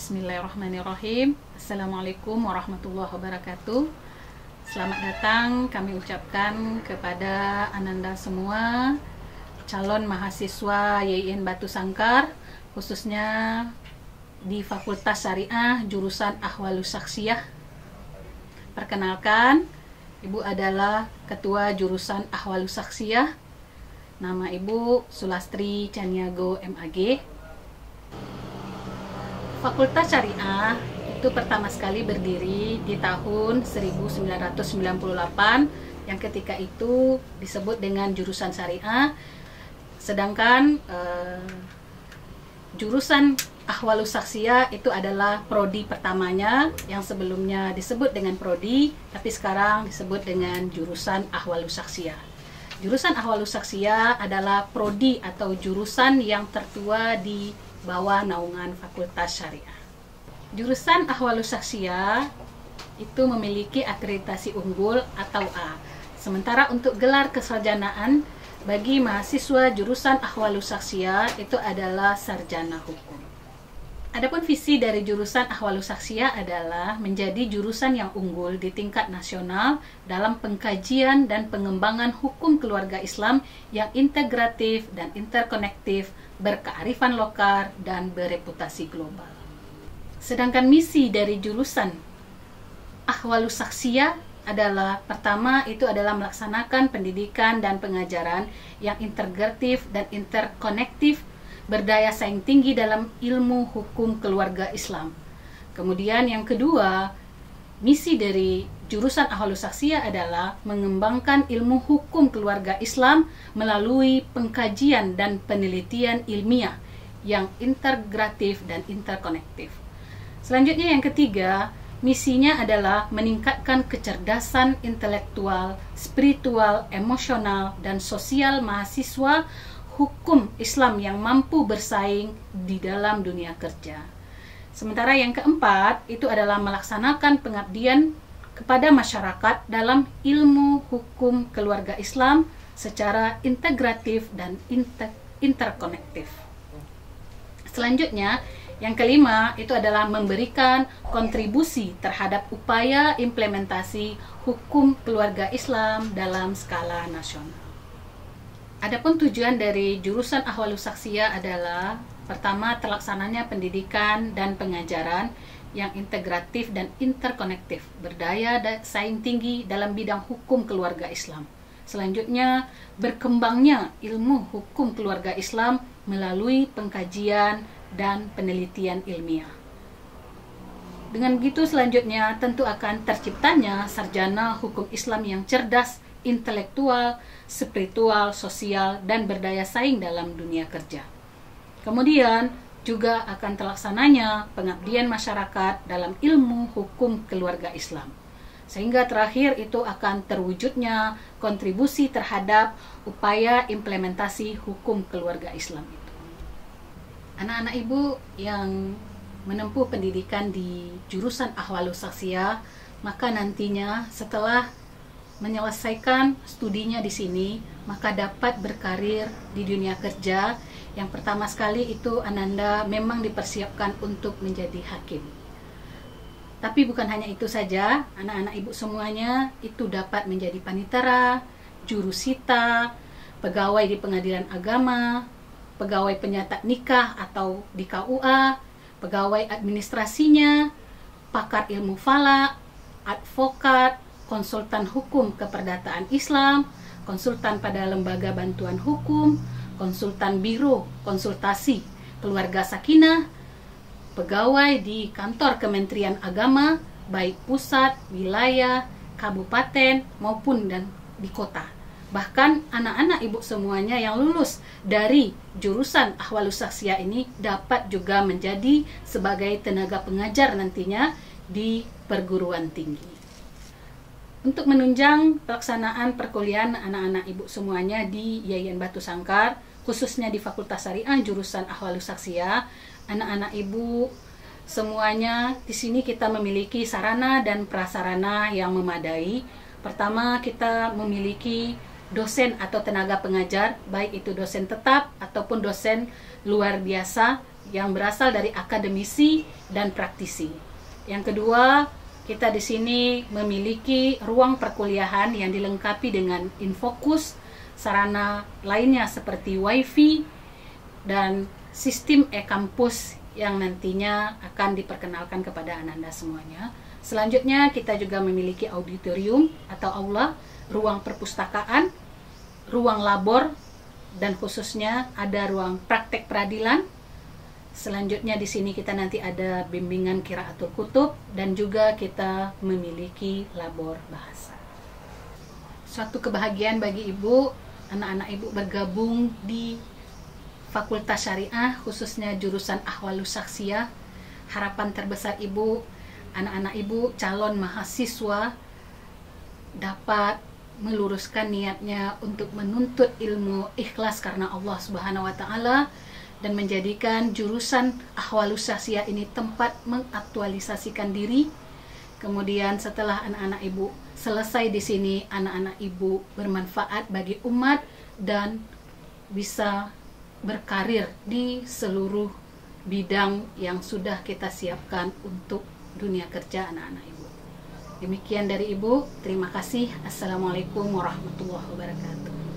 Bismillahirrahmanirrahim. Assalamualaikum warahmatullahi wabarakatuh. Selamat datang kami ucapkan kepada Ananda semua, calon mahasiswa YIN Batu Sangkar, khususnya di Fakultas Syariah jurusan Ahwalus Saksiyah. Perkenalkan, Ibu adalah Ketua Jurusan Ahwalus Saksiyah. Nama Ibu Sulastri Caniago MAG. Fakultas Syariah itu pertama sekali berdiri di tahun 1998, yang ketika itu disebut dengan jurusan Syariah. Sedangkan jurusan Ahwalus Saksiyah itu adalah prodi pertamanya, yang sebelumnya disebut dengan prodi, tapi sekarang disebut dengan jurusan Ahwalus Saksiyah. Jurusan Ahwalus Saksiyah adalah prodi atau jurusan yang tertua di bawah naungan Fakultas Syariah. Jurusan Ahwalus Saksiyah itu memiliki akreditasi unggul atau A. Sementara untuk gelar kesarjanaan bagi mahasiswa jurusan Ahwalus Saksiyah itu adalah sarjana hukum. Adapun visi dari jurusan Ahwalus Saksiyah adalah menjadi jurusan yang unggul di tingkat nasional dalam pengkajian dan pengembangan hukum keluarga Islam yang integratif dan interkonektif, berkearifan lokal dan bereputasi global. Sedangkan misi dari jurusan Ahwalus Saksiyah adalah pertama itu adalah melaksanakan pendidikan dan pengajaran yang integratif dan interkonektif, berdaya saing tinggi dalam ilmu hukum keluarga Islam. Kemudian yang kedua, misi dari jurusan Ahwalus Saksiyah adalah mengembangkan ilmu hukum keluarga Islam melalui pengkajian dan penelitian ilmiah yang integratif dan interkonektif. Selanjutnya yang ketiga, misinya adalah meningkatkan kecerdasan intelektual, spiritual, emosional, dan sosial mahasiswa hukum Islam yang mampu bersaing di dalam dunia kerja. Sementara yang keempat itu adalah melaksanakan pengabdian kepada masyarakat dalam ilmu hukum keluarga Islam secara integratif dan interkonektif. Selanjutnya, yang kelima itu adalah memberikan kontribusi terhadap upaya implementasi hukum keluarga Islam dalam skala nasional. Adapun tujuan dari jurusan Ahwalus Saksiyah adalah pertama, terlaksananya pendidikan dan pengajaran yang integratif dan interkonektif, berdaya dan saing tinggi dalam bidang hukum keluarga Islam. Selanjutnya, berkembangnya ilmu hukum keluarga Islam melalui pengkajian dan penelitian ilmiah. Dengan begitu selanjutnya tentu akan terciptanya sarjana hukum Islam yang cerdas, intelektual, spiritual, sosial, dan berdaya saing dalam dunia kerja. Kemudian juga akan terlaksananya pengabdian masyarakat dalam ilmu hukum keluarga Islam. Sehingga terakhir itu akan terwujudnya kontribusi terhadap upaya implementasi hukum keluarga Islam itu. Anak-anak ibu yang menempuh pendidikan di jurusan Ahwalus Saksiyah, maka nantinya setelah menyelesaikan studinya di sini, maka dapat berkarir di dunia kerja. Yang pertama sekali itu Ananda memang dipersiapkan untuk menjadi hakim. Tapi bukan hanya itu saja, anak-anak ibu semuanya itu dapat menjadi panitera, jurusita, pegawai di pengadilan agama, pegawai penyatak nikah atau di KUA, pegawai administrasinya, pakar ilmu falak, advokat, konsultan hukum keperdataan Islam, konsultan pada lembaga bantuan hukum, konsultan biro konsultasi keluarga sakinah, pegawai di kantor Kementerian Agama, baik pusat, wilayah, kabupaten, maupun dan di kota. Bahkan anak-anak ibu semuanya yang lulus dari jurusan Ahwalus Saksiyah ini dapat juga menjadi sebagai tenaga pengajar nantinya di perguruan tinggi. Untuk menunjang pelaksanaan perkuliahan anak-anak ibu semuanya di YIN Batu Sangkar, khususnya di Fakultas Syariah jurusan Ahwalus Saksiyah, anak-anak ibu semuanya di sini kita memiliki sarana dan prasarana yang memadai. Pertama, kita memiliki dosen atau tenaga pengajar, baik itu dosen tetap ataupun dosen luar biasa yang berasal dari akademisi dan praktisi. Yang kedua, kita di sini memiliki ruang perkuliahan yang dilengkapi dengan infokus, sarana lainnya seperti wifi, dan sistem e-kampus yang nantinya akan diperkenalkan kepada Ananda semuanya. Selanjutnya, kita juga memiliki auditorium atau aula, ruang perpustakaan, ruang labor, dan khususnya ada ruang praktek peradilan. Selanjutnya di sini kita nanti ada bimbingan qiraatul kutub dan juga kita memiliki labor bahasa. Suatu kebahagiaan bagi ibu, anak-anak ibu bergabung di Fakultas Syariah, khususnya jurusan Ahwalus Syakhsiyah. Harapan terbesar ibu, anak-anak ibu calon mahasiswa dapat meluruskan niatnya untuk menuntut ilmu ikhlas karena Allah Subhanahu wa taala dan menjadikan jurusan Ahwalus Syakhsiyah ini tempat mengaktualisasikan diri. Kemudian setelah anak-anak ibu selesai di sini, anak-anak ibu bermanfaat bagi umat dan bisa berkarir di seluruh bidang yang sudah kita siapkan untuk dunia kerja anak-anak ibu. Demikian dari ibu, terima kasih. Assalamualaikum warahmatullahi wabarakatuh.